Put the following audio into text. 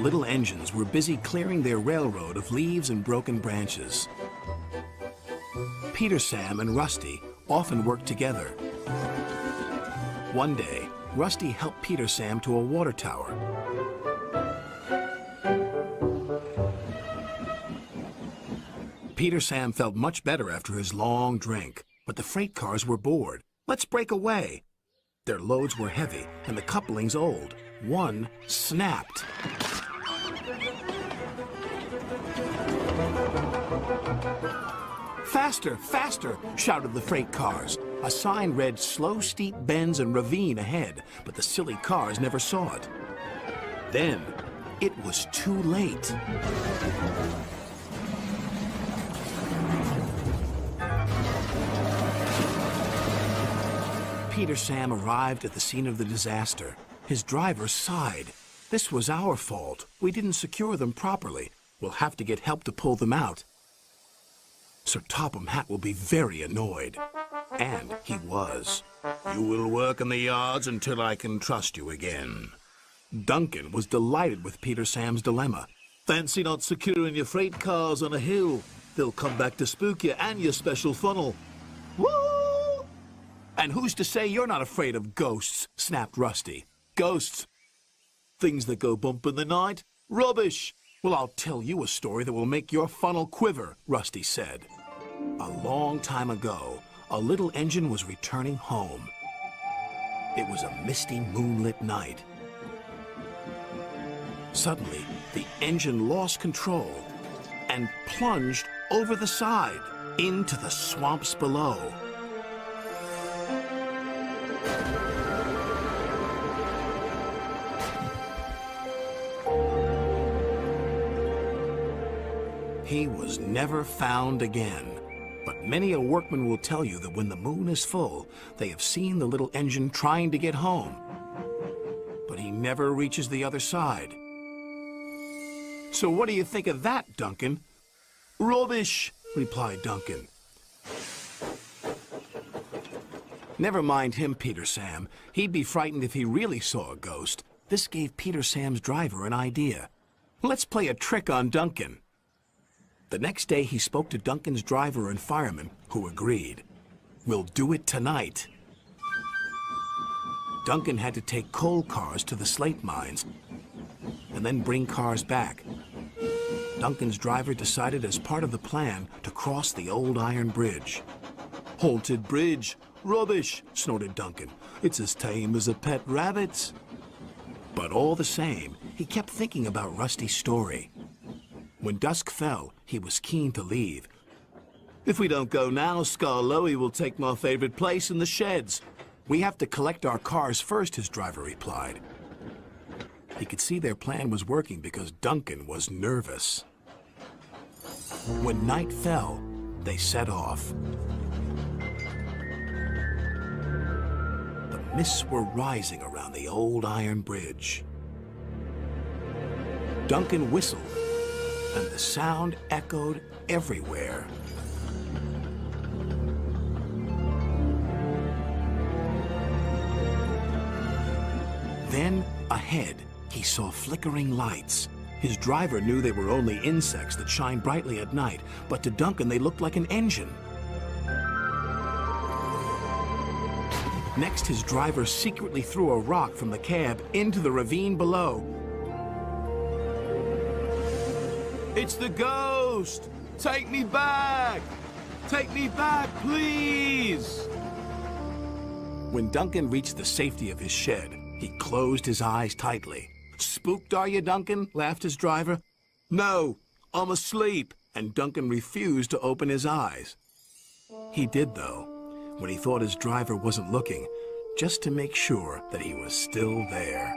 little engines were busy clearing their railroad of leaves and broken branches. Peter, Sam, and Rusty often worked together. One day, Rusty helped Peter Sam to a water tower. Peter Sam felt much better after his long drink, but the freight cars were bored. Let's break away. Their loads were heavy and the couplings old. One snapped. Faster, faster, shouted the freight cars. A sign read slow steep bends and ravine ahead, but the silly cars never saw it. Then, it was too late. Peter Sam arrived at the scene of the disaster. His driver sighed. This was our fault. We didn't secure them properly. We'll have to get help to pull them out. Sir Topham Hatt will be very annoyed. And he was. You will work in the yards until I can trust you again. Duncan was delighted with Peter Sam's dilemma. Fancy not securing your freight cars on a hill. They'll come back to spook you and your special funnel. Woo! And who's to say you're not afraid of ghosts? Snapped Rusty. Ghosts? Things that go bump in the night? Rubbish! Well, I'll tell you a story that will make your funnel quiver, Rusty said. A long time ago, a little engine was returning home. It was a misty, moonlit night. Suddenly, the engine lost control and plunged over the side into the swamps below. He was never found again. But many a workman will tell you that when the moon is full, they have seen the little engine trying to get home. But he never reaches the other side. So what do you think of that, Duncan? Rubbish, replied Duncan. Never mind him, Peter Sam. He'd be frightened if he really saw a ghost. This gave Peter Sam's driver an idea. Let's play a trick on Duncan. The next day, he spoke to Duncan's driver and fireman, who agreed. We'll do it tonight. Duncan had to take coal cars to the slate mines and then bring cars back. Duncan's driver decided as part of the plan to cross the old iron bridge. Haunted bridge. Rubbish, snorted Duncan. It's as tame as a pet rabbit. But all the same, he kept thinking about Rusty's story. When dusk fell, he was keen to leave. If we don't go now, Scarloey will take my favorite place in the sheds. We have to collect our cars first, his driver replied. He could see their plan was working because Duncan was nervous. When night fell, they set off. The mists were rising around the old iron bridge. Duncan whistled, and the sound echoed everywhere. Then, ahead, he saw flickering lights. His driver knew they were only insects that shine brightly at night, but to Duncan they looked like an engine. Next, his driver secretly threw a rock from the cab into the ravine below. It's the ghost! Take me back! Take me back, please! When Duncan reached the safety of his shed, he closed his eyes tightly. Spooked, are you, Duncan? Laughed his driver. No, I'm asleep. And Duncan refused to open his eyes. He did, though, when he thought his driver wasn't looking, just to make sure that he was still there.